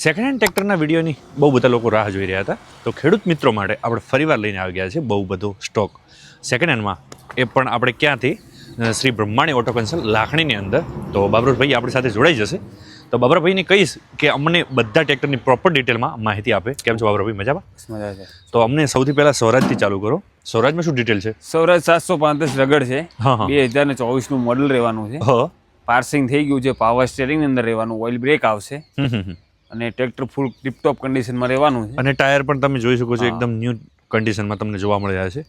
Second hand ટ્રેક્ટરના વિડીયોની બહુ બધા લોકો રાહ જોઈ રહ્યા હતા, તો ખેડૂત મિત્રો માટે આપણે ફરીવાર લઈને આવી ગયા છે બહુ બધો સ્ટોક સેકન્ડ હેન્ડમાં. એ પણ આપણે ક્યાંથી? શ્રી બ્રહ્માણી ઓટો કન્સલ્ટ લાખણીની અંદર. તો બાબુભાઈ આપણી સાથે જોડાઈ જશે. તો બાબુભાઈને કહીશ કે અમને બધા ટ્રેક્ટરની પ્રોપર ડિટેલમાં માહિતી આપે. કેમ છો બાબુભાઈ? મજામાં? મજા છે. તો અમને સૌથી પહેલાં સ્વરાજથી ચાલુ કરો. સ્વરાજમાં શું ડિટેલ છે? સ્વરાજ 735 રગડ છે. હા હા 2024 નું મોડલ રહેવાનું છે. હા પાર્સિંગ થઈ ગયું છે. પાવર સ્ટીયરિંગ અંદર રહેવાનું, ઓઇલ બ્રેક આવશે અને ટ્રેક્ટર ફૂલ ટીપટોપ કન્ડિશનમાં રહેવાનું છે. અને ટાયર પણ તમે જોઈ શકો છો એકદમ ન્યૂ કન્ડિશનમાં તમને જોવા મળી રહ્યા છે.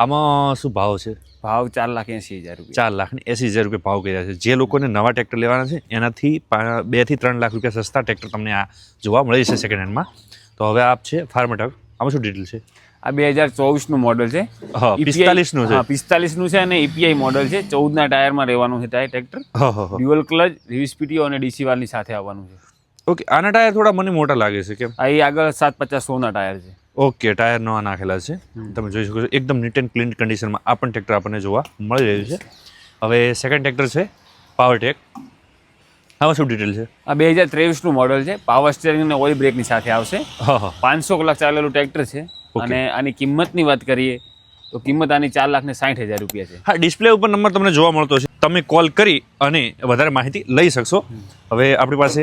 આમાં શું ભાવ છે? ભાવ 4,80,000 રૂપિયા. 4,80,000 રૂપિયા ભાવ કર્યા છે. જે લોકોને નવા ટ્રેક્ટર લેવાના છે એનાથી 2 થી 3 લાખ રૂપિયા સસ્તા ટ્રેક્ટર તમને આ જોવા મળે છે સેકન્ડ હેન્ડમાં. તો હવે આપ છે ફાર્મટેક, આમાં શું ડિટેલ છે? આ 2024 નું મોડલ છે. હા 45 નું છે. હા 45 નું છે અને EPI મોડલ છે. 14 ના ટાયરમાં રહેવાનું છે ટ્રેક્ટર. હા હા ડ્યુઅલ ક્લચ, રિવર્સ પીટીઓ અને ડીસી વાલની સાથે આવવાનું છે. ઓકે, આના ટાયર થોડા મને મોટા લાગે છે. કેમ? આ આગળ 750 ના ટાયર છે. ઓકે, ટાયર નવા નાખેલા છે. તમે જોઈ શકો છો એકદમ નીટ એન્ડ ક્લીન કન્ડિશનમાં આ પણ ટ્રેક્ટર આપણને જોવા મળી રહ્યું છે. હવે સેકન્ડ ટ્રેક્ટર છે પાવરટેક. આમાં શું ડિટેલ છે? આ 2023 નું મોડલ છે. પાવર સ્ટીયરિંગ અને ઓઇલ બ્રેકની સાથે આવશે. હા હા 500 કલાક ચાલેલું ટ્રેક્ટર છે. અને આની કિંમતની વાત કરીએ તો કિંમત આની 4,60,000 રૂપિયા છે. હા, ડિસ્પ્લે ઉપર નંબર તમને જોવા મળતો છે. તમે કોલ કરી અને વધારે માહિતી લઈ શકશો. હવે આપણી પાસે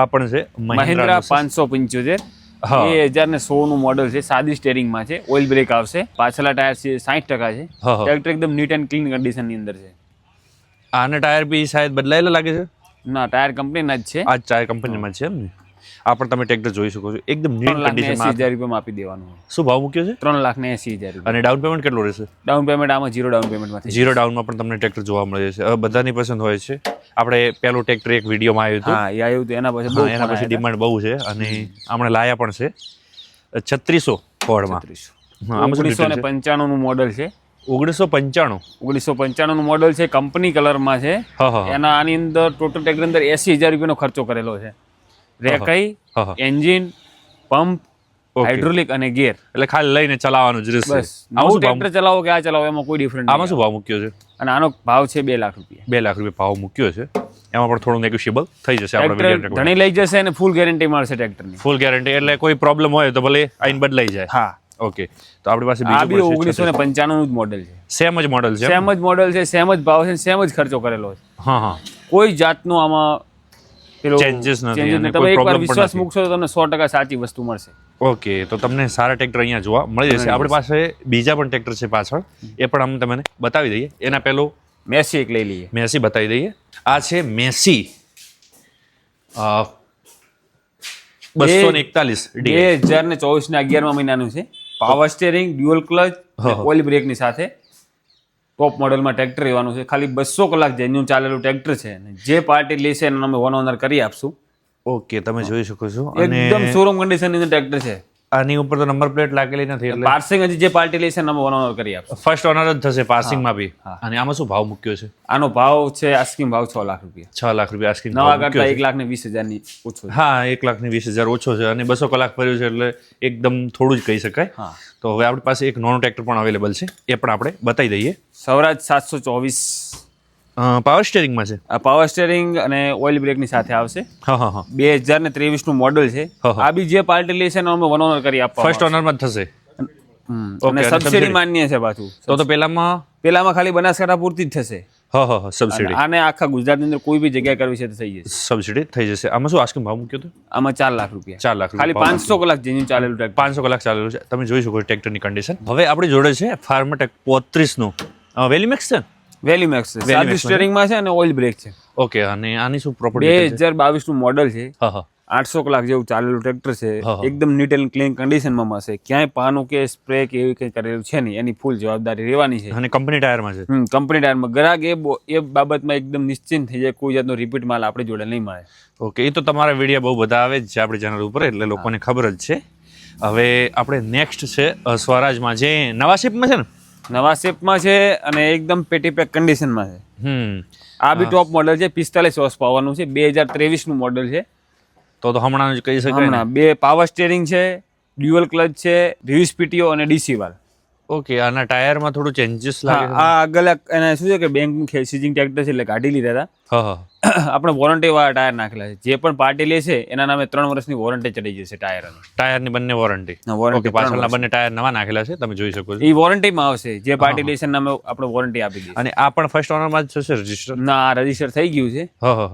આ પણ છે મહિન્દ્રા 575. 2016 નું મોડલ છે. સાદી સ્ટેરિંગમાં છે. ઓઇલ બ્રેક આવશે. પાછળના ટાયર છે 60% છે. ટ્રેક્ટર એકદમ નીટ એન્ડ ક્લીન કન્ડિશનની અંદર છે. આના ટાયર બી શાયદ બદલાયેલા લાગે છે. ના, ટાયર કંપનીના જ છે. આ ટાયર કંપનીમાં છે એમ ને? આ પણ તમે ટ્રેક્ટર જોઈ શકો છો એકદમ નીટ કન્ડિશનમાં. 3,80,000 રૂપિયામાં આપી દેવાનું. શું ભાવ મૂક્યો છે? 3,80,000 રૂપિયા. અને ડાઉન પેમેન્ટ કેટલું રહેશે? ડાઉન પેમેન્ટ આમાં 0 ડાઉન પેમેન્ટમાં. 0 ડાઉનમાં પણ તમને ટ્રેક્ટર જોવા મળે છે. હવે બધાની પસંદ હોય છે. આપણે પેલું ટ્રેક્ટર એક વિડીયોમાં આવ્યું હતું. હા, એ આવ્યું હતું. એના પછી ડિમાન્ડ બહુ છે અને આપણે લાયા પણ છે 3600 ફોર્ડમાં. 1995 નું મોડલ છે. 1995 1995 નું મોડલ છે. કંપની કલરમાં છે. એના આની અંદર ટોટલ ટ્રેક્ટર અંદર 80,000 રૂપિયાનો ખર્ચો કરેલો છે. રેકઈ, એન્જિન, પંપ, હાઇડ્રોલિક અને ગિયર. એટલે ખાલી લઈને ચલાવવાનું જ રહેશે. બસ નવું ટ્રેક્ટર ચલાવો કે આ ચલાવો એમાં કોઈ ડિફરન્સ. આમાં શું ભાવ મૂક્યો છે? અને આનો ભાવ છે 2 લાખ રૂપિયા. 2 લાખ રૂપિયા ભાવ મૂક્યો છે. એમાં પણ થોડું નેગોશિયેબલ થઈ જશે. આપણે ઘણી લઈ જશે અને ફૂલ ગેરંટી મળશે ટ્રેક્ટરની. ફૂલ ગેરંટી એટલે કોઈ પ્રોબ્લેમ હોય તો ભલે આઈને બદલાઈ જાય. હા ઓકે, તો આપણી પાસે આ બી બીજું 1995 નું જ મોડલ છે. સેમ જ મોડલ છે. સેમ જ મોડલ છે. સેમ જ ભાવ છે. સેમ જ ખર્ચો કરેલો છે. હા હા કોઈ જાતનું આમાં ચેન્જીસ નથી. તમે એકવાર વિશ્વાસ મૂકશો તો તમને 100% સાચી વસ્તુ મળશે. ઓકે, તો તમને સારા ટ્રેક્ટર અહીંયા જોવા મળી જશે. આપણી પાસે બીજા પણ ટ્રેક્ટર છે પાછળ, એ પણ અમે તમને બતાવી દઈએ. એના પહેલું મેસી એક લઈ લઈએ. મેસી બતાવી દઈએ. આ છે મેસી 241 2024 ના 11મા મહિનાનું છે. Power steering, dual clutch, oil બ્રેકની સાથે ટોપ મોડલમાં ટ્રેક્ટર રહેવાનું છે. ખાલી 200 કલાક જેન્યુન ચાલેલું ટ્રેક્ટર છે. જે પાર્ટી લેશે એને અમે વન ઓનર કરી આપશું. ઓકે, તમે જોઈ શકો છો. એકદમ શોરૂમ કન્ડિશનની અંદર ટ્રેક્ટર છે. આની ઉપર તો નંબર પ્લેટ લાગેલી નથી એટલે પાર્સિંગ હજી જે પાર્ટી લેશે એને અમે વન ઓનર કરી આપશું. ફર્સ્ટ ઓનર જ થશે પાર્સિંગમાં બી. અને આમાં શું ભાવ મૂક્યો છે? આનો ભાવ છે આસ્કિંગ ભાવ 6 લાખ રૂપિયા. 6 લાખ રૂપિયા આસ્કિંગ નવા કરતા 1,20,000 ની ઓછો. હા, 1,20,000 ઓછો છે અને 200 કલાક ફર્યું છે એટલે એકદમ થોડું જ કહી શકાય. તો હવે આપણી પાસે એક નોનો ટ્રેક્ટર પણ અવેલેબલ છે, એ પણ આપણે બતાવી દઈએ. સ્વરાજ 724 પાવર સ્ટીયરિંગમાં છે. આ પાવર સ્ટીયરિંગ અને ઓઇલ બ્રેકની સાથે આવશે. હા હા હા 2023 નું મોડલ છે. આ બી જે પાર્ટી લેશે ને અમે વન ઓનર કરી આપવા. ફર્સ્ટ ઓનરમાં જ થશે. અને સબસિડી માન્ય છે પાછું. તો પેલામાં ખાલી બનાસકાંઠા પૂરતી જ થશે. હા હા સબસિડી. આને આખા ગુજરાતની અંદર કોઈ બી જગ્યાએ કરવી છે તો થઈ જશે. સબસિડી થઈ જશે. આમાં શું આસ્કિંગ ભાવ મૂક્યો હતો? આમાં 4 લાખ રૂપિયા. 4 લાખ ખાલી 500 કલાક જેન્યુન ચાલેલું ટ્રેક્ટર. 500 કલાક ચાલેલું છે. તમે જોઈ શકો ટ્રેક્ટરની કન્ડિશન. હવે આપણી જોડે છે ફાર્મટેક 35 નું વેલીમેક્સ છે. વેલીમેક્સ છે. સાદી સ્ટીયરિંગમાં છે અને ઓઇલ બ્રેક છે. ઓકે, અને આની શું પ્રોપર્ટી? 2022 નું મોડલ છે. હા હા 800 કલાક જેવું ચાલેલું ટ્રેક્ટર છે. એકદમ નીટ એન્ડ ક્લીન કન્ડિશનમાં મળશે. ક્યાંય પાનું કે સ્પ્રે કે એવું કંઈ કરેલું છે નહીં. એની ફૂલ જવાબદારી રહેવાની છે. અને કંપની ટાયરમાં છે. કંપની ટાયરમાં. ગ્રાહક એ બાબતમાં એકદમ નિશ્ચિંત થઈ જાય. કોઈ જાતનો રિપીટ માલ આપણી જોડે નહીં મળે. ઓકે, એ તો તમારા વિડીયો બહુ બધા આવે જ છે આપણી ચેનલ ઉપર એટલે લોકોને ખબર જ છે. હવે આપણે નેક્સ્ટ છે સ્વરાજમાં, જે નવા શેપમાં છે ને? નવા શેપમાં છે અને એકદમ પેટી પેક કન્ડિશનમાં છે. આ બી ટોપ મોડલ છે. 45 હોર્સ પાવરનું છે. 2023 નું મોડલ છે. તો હમણાં જ કહી શકાય. હમણાં 2 પાવર સ્ટીયરિંગ છે, ડ્યુઅલ ક્લચ છે, રિવર્સ પીટીઓ અને ડીસી વાલ. ઓકે, આના ટાયરમાં થોડું ચેન્જીસ લાગે છે. આ આગળ એને શું છે કે બેંકનું સીઝિંગ ટ્રેક્ટર છે એટલે કાઢી લીધા હતા. હા હા આપણે વોરંટી વાળા ટાયર નાખેલા છે. જે પણ પાર્ટી લેશે એના નામે 3 વર્ષની વોરંટી ચડી જશે ટાયરની. ટાયરની બંને વોરંટી. વોરંટી ઓકે, પાછળના બંને ટાયર નવા નાખેલા છે, તમે જોઈ શકો છો. એ વોરંટીમાં આવશે. જે પાર્ટી લેશે એના નામે આપણે વોરંટી આપી દઈશું. અને આ પણ ફર્સ્ટ ઓનરમાં જ થશે રજીસ્ટર? ના, આ રજીસ્ટર થઈ ગયું છે. હા હા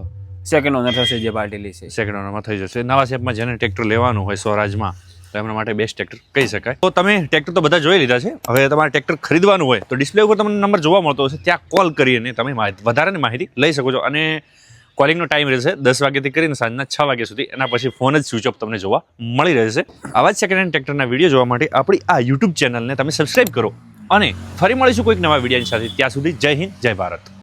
સેકન્ડ ઓનર થશે જે પાર્ટી લેશે. સેકન્ડ ઓનરમાં થઈ જશે. નવા શેપમાં જેને ટ્રેક્ટર લેવાનું હોય સ્વરાજમાં, તો એમના માટે બેસ્ટ ટ્રેક્ટર કહી શકાય. તો તમે ટ્રેક્ટર તો બધા જોઈ લીધા છે. હવે તમારે ટ્રેક્ટર ખરીદવાનું હોય તો ડિસ્પ્લે ઉપર તમને નંબર જોવા મળતો હશે, ત્યાં કોલ કરીને તમે વધારાની માહિતી લઈ શકો છો. અને કોલિંગનો ટાઈમ રહેશે 10 વાગ્યાથી કરીને સાંજના 6 વાગ્યા સુધી. એના પછી ફોન જ સ્વિચ ઓફ તમને જોવા મળી રહેશે. આવા જ સેકન્ડ હેન્ડ ટ્રેક્ટરના વિડીયો જોવા માટે આપણી આ યુટ્યુબ ચેનલને તમે સબસ્ક્રાઇબ કરો. અને ફરી મળીશું કોઈક નવા વિડીયોની સાથે. ત્યાં સુધી જય હિન્દ, જય ભારત.